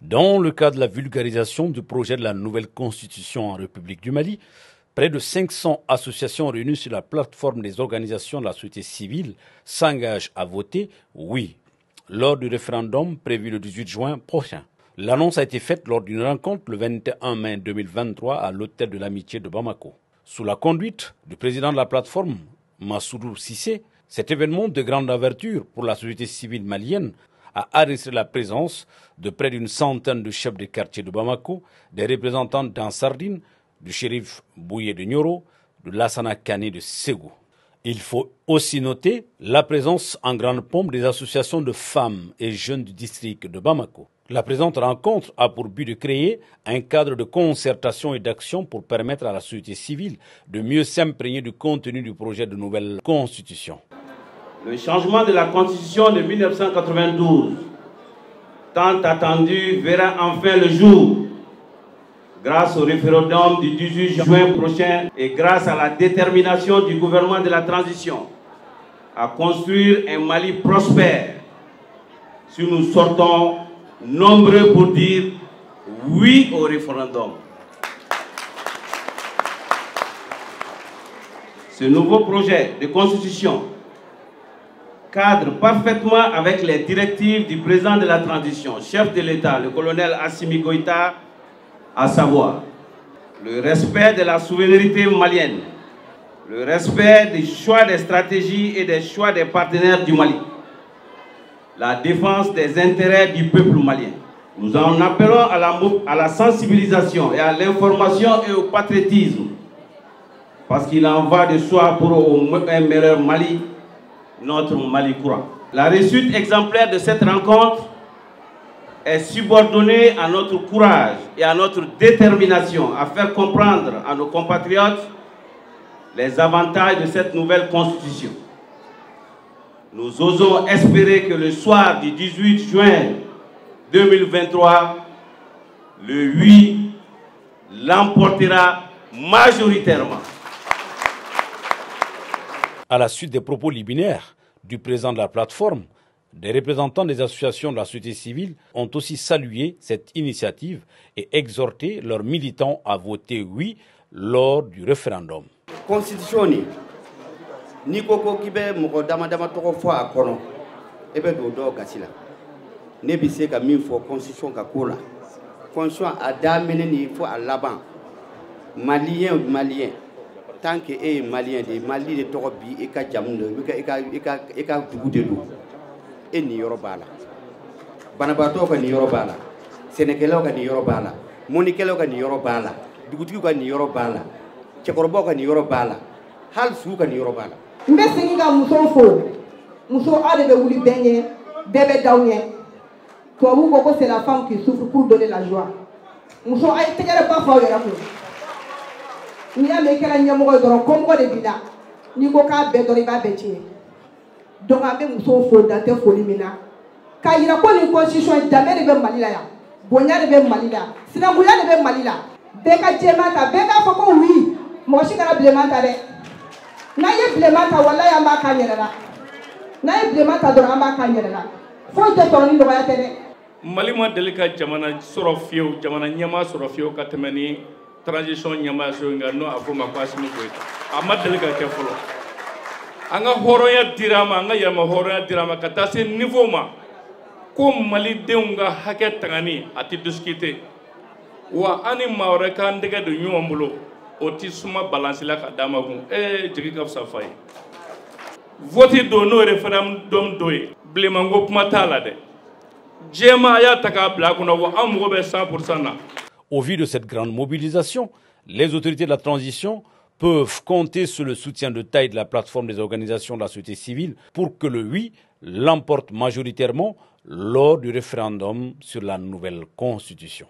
Dans le cadre de la vulgarisation du projet de la nouvelle constitution en République du Mali, près de 500 associations réunies sur la plateforme des organisations de la société civile s'engagent à voter oui lors du référendum prévu le 18 juin prochain. L'annonce a été faite lors d'une rencontre le 21 mai 2023 à l'hôtel de l'Amitié de Bamako. Sous la conduite du président de la plateforme, Massoudou Cissé, cet événement de grande ouverture pour la société civile malienne a adressé la présence de près d'une centaine de chefs de quartier de Bamako, des représentants d'Ansardine, du shérif Bouye de Nioro, de Lassana Kane de Ségou. Il faut aussi noter la présence en grande pompe des associations de femmes et jeunes du district de Bamako. La présente rencontre a pour but de créer un cadre de concertation et d'action pour permettre à la société civile de mieux s'imprégner du contenu du projet de nouvelle constitution. Le changement de la constitution de 1992, tant attendu, verra enfin le jour grâce au référendum du 18 juin prochain et grâce à la détermination du gouvernement de la transition à construire un Mali prospère. Si nous sortons nombreux pour dire oui au référendum. Ce nouveau projet de constitution cadre parfaitement avec les directives du président de la transition, chef de l'État, le colonel Assimi Goïta, à savoir le respect de la souveraineté malienne, le respect des choix des stratégies et des choix des partenaires du Mali, la défense des intérêts du peuple malien. Nous en appelons à la sensibilisation et à l'information et au patriotisme, parce qu'il en va de soi pour un meilleur Mali, notre Mali courant. La réussite exemplaire de cette rencontre est subordonnée à notre courage et à notre détermination à faire comprendre à nos compatriotes les avantages de cette nouvelle constitution. Nous osons espérer que le soir du 18 juin 2023, le oui l'emportera majoritairement. À la suite des propos liminaires du président de la plateforme, des représentants des associations de la société civile ont aussi salué cette initiative et exhorté leurs militants à voter oui lors du référendum. Constitution ni koko kibe moko dama toko fo akono ebe do gasila ne bi se ka min fo constitution ka kola constitution a damene ni fo a laban malien tant que est malien de Mali de toko bi e ka jamu e ka dugu de do e ni yoro bala banabato ka ni yoro bala sénégalais ka ni yoro bala monikelo ka ni yoro bala dugutigi ka ni yoro bala cekorobo ka ni yoro bala hal su ka ni yoro bala mbe singi ka muso fo muso a de be wuli benye bébé dawnye to bu ko c'est la femme qui souffre pour donner la joie muso ay tegere ba fa yara ko ni ya me kala nyamogo doro ko mo de bida ni ko ka be dori ba be tie donc abe muso fo date foli mina ka yira ko ni constitution jamais de be Mali la ya bonya de be Mali la sinamuya de be Mali la be ka jema ta be ka fo ko oui mo shi kala blemanta de na ye blemanta wallahi amba ka nyerela na ye blemanta doro amba ka nyerela fo te to ni ndoya te de Mali ma deli ka jamana sɔrɔ fiyewu jamana ɲɛma sɔrɔ fiyewu ka tɛmɛ ni transition ɲɛma so nga no a fɔ ma ko Assimi Goïta a ma deli ka kɛ fɔlɔ an ka hɔrɔnya dira ma an ka yɛlɛma hɔrɔnya dira ma ka taa se niveau ma ko malidenw ka hakɛ tangani a tɛ discuter wa an ni maa wɛrɛ k'an tɛgɛ don ɲɔgɔn bolo o tɛ suma balance la ka d'a ma kun jigi ka fisa fa ye vote don n'o référendum do ye bilenmanko kuma t'a la dɛ jɛma a y'a ta k'a bila a kunna wa an mago bɛ 100% na. Au vu de cette grande mobilisation, les autorités de la transition peuvent compter sur le soutien de taille de la plateforme des organisations de la société civile pour que le oui l'emporte majoritairement lors du référendum sur la nouvelle constitution.